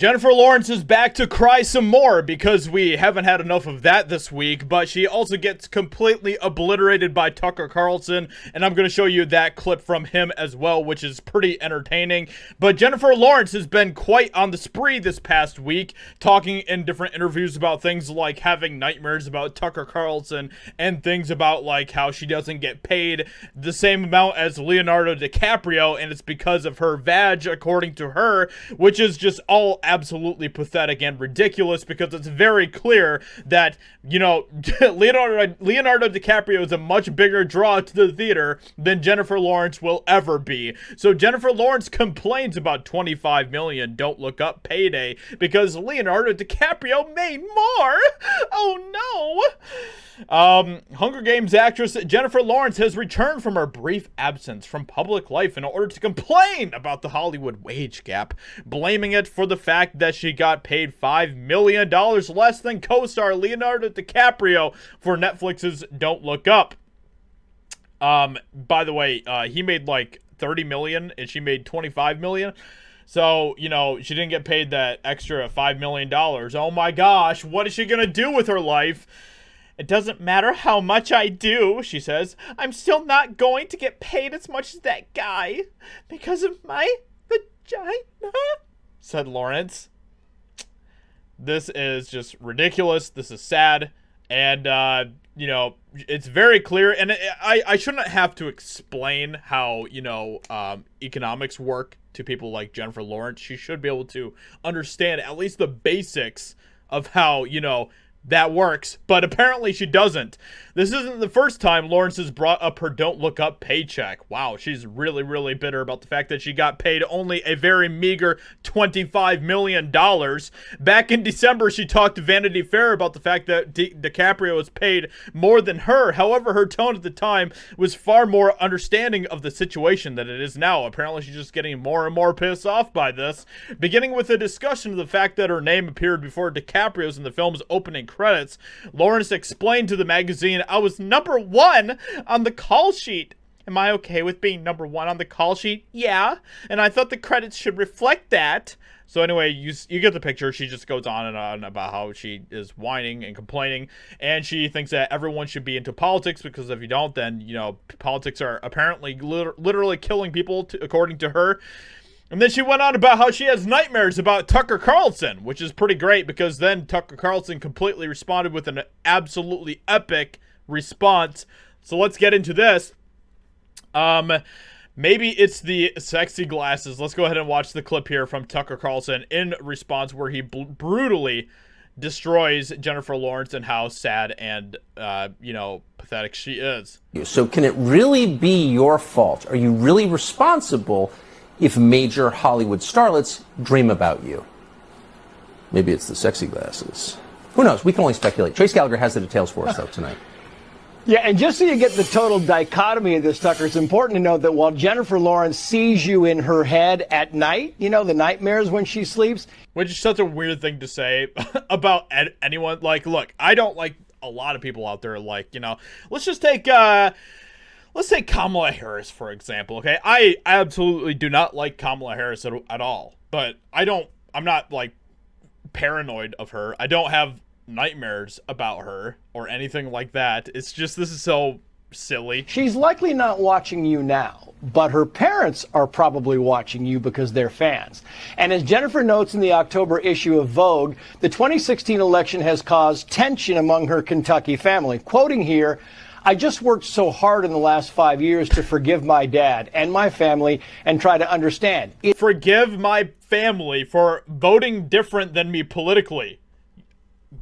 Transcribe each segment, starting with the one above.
Jennifer Lawrence is back to cry some more because we haven't had enough of that this week, but she also gets completely obliterated by Tucker Carlson, and I'm going to show you that clip from him as well, which is pretty entertaining. But Jennifer Lawrence has been quite on the spree this past week, talking in different interviews about things like having nightmares about Tucker Carlson and things about like how she doesn't get paid the same amount as Leonardo DiCaprio, and it's because of her vag, according to her, which is just all absolutely pathetic and ridiculous because it's very clear that, you know, Leonardo DiCaprio is a much bigger draw to the theater than Jennifer Lawrence will ever be. So Jennifer Lawrence complains about 25 million Don't Look Up payday because Leonardo DiCaprio made more. Oh no. Hunger Games actress Jennifer Lawrence has returned from her brief absence from public life in order to complain about the Hollywood wage gap, blaming it for the fact that she got paid $5 million less than co-star Leonardo DiCaprio for Netflix's Don't Look Up. By the way, he made like 30 million and she made 25 million. So, you know, she didn't get paid that extra $5 million. Oh my gosh, what is she gonna do with her life? It doesn't matter how much I do, she says. I'm still not going to get paid as much as that guy because of my vagina, said Lawrence. This is just ridiculous. This is sad. And, you know, it's very clear. And I shouldn't have to explain how, you know, economics work to people like Jennifer Lawrence. She should be able to understand at least the basics of how, you know, that works, but apparently she doesn't. This isn't the first time Lawrence has brought up her Don't Look Up paycheck. Wow, she's really, really bitter about the fact that she got paid only a very meager $25 million. Back in December, she talked to Vanity Fair about the fact that DiCaprio was paid more than her. However, her tone at the time was far more understanding of the situation than it is now. Apparently, she's just getting more and more pissed off by this, beginning with a discussion of the fact that her name appeared before DiCaprio's in the film's opening credits. Lawrence explained to the magazine, I was #1 on the call sheet. Am I okay with being #1 on the call sheet? Yeah. And I thought the credits should reflect that. So anyway, you get the picture. She just goes on and on about how she is whining and complaining, and she thinks that everyone should be into politics because if you don't, then, you know, politics are apparently literally killing people, according to her. And then she went on about how she has nightmares about Tucker Carlson, which is pretty great because then Tucker Carlson completely responded with an absolutely epic response. So let's get into this. Maybe it's the sexy glasses. Let's go ahead and watch the clip here from Tucker Carlson in response where he brutally destroys Jennifer Lawrence and how sad and, you know, pathetic she is. So can it really be your fault? Are you really responsible if major Hollywood starlets dream about you? Maybe it's the sexy glasses. Who knows? We can only speculate. Trace Gallagher has the details for us, though, tonight. Yeah, and just so you get the total dichotomy of this, Tucker, it's important to note that while Jennifer Lawrence sees you in her head at night, you know, the nightmares when she sleeps. Which is such a weird thing to say about anyone. Like, look, I don't like a lot of people out there, like, you know, let's take Kamala Harris, for example, okay? I absolutely do not like Kamala Harris at all, but I'm not, like, paranoid of her. I don't have nightmares about her or anything like that. It's just, this is so silly. She's likely not watching you now, but her parents are probably watching you because they're fans. And as Jennifer notes in the October issue of Vogue, the 2016 election has caused tension among her Kentucky family. Quoting here, I just worked so hard in the last 5 years to forgive my dad and my family and try to understand. Forgive my family for voting different than me politically.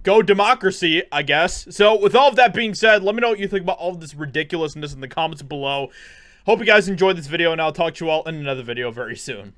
Go democracy, I guess. So with all of that being said, let me know what you think about all of this ridiculousness in the comments below. Hope you guys enjoyed this video, and I'll talk to you all in another video very soon.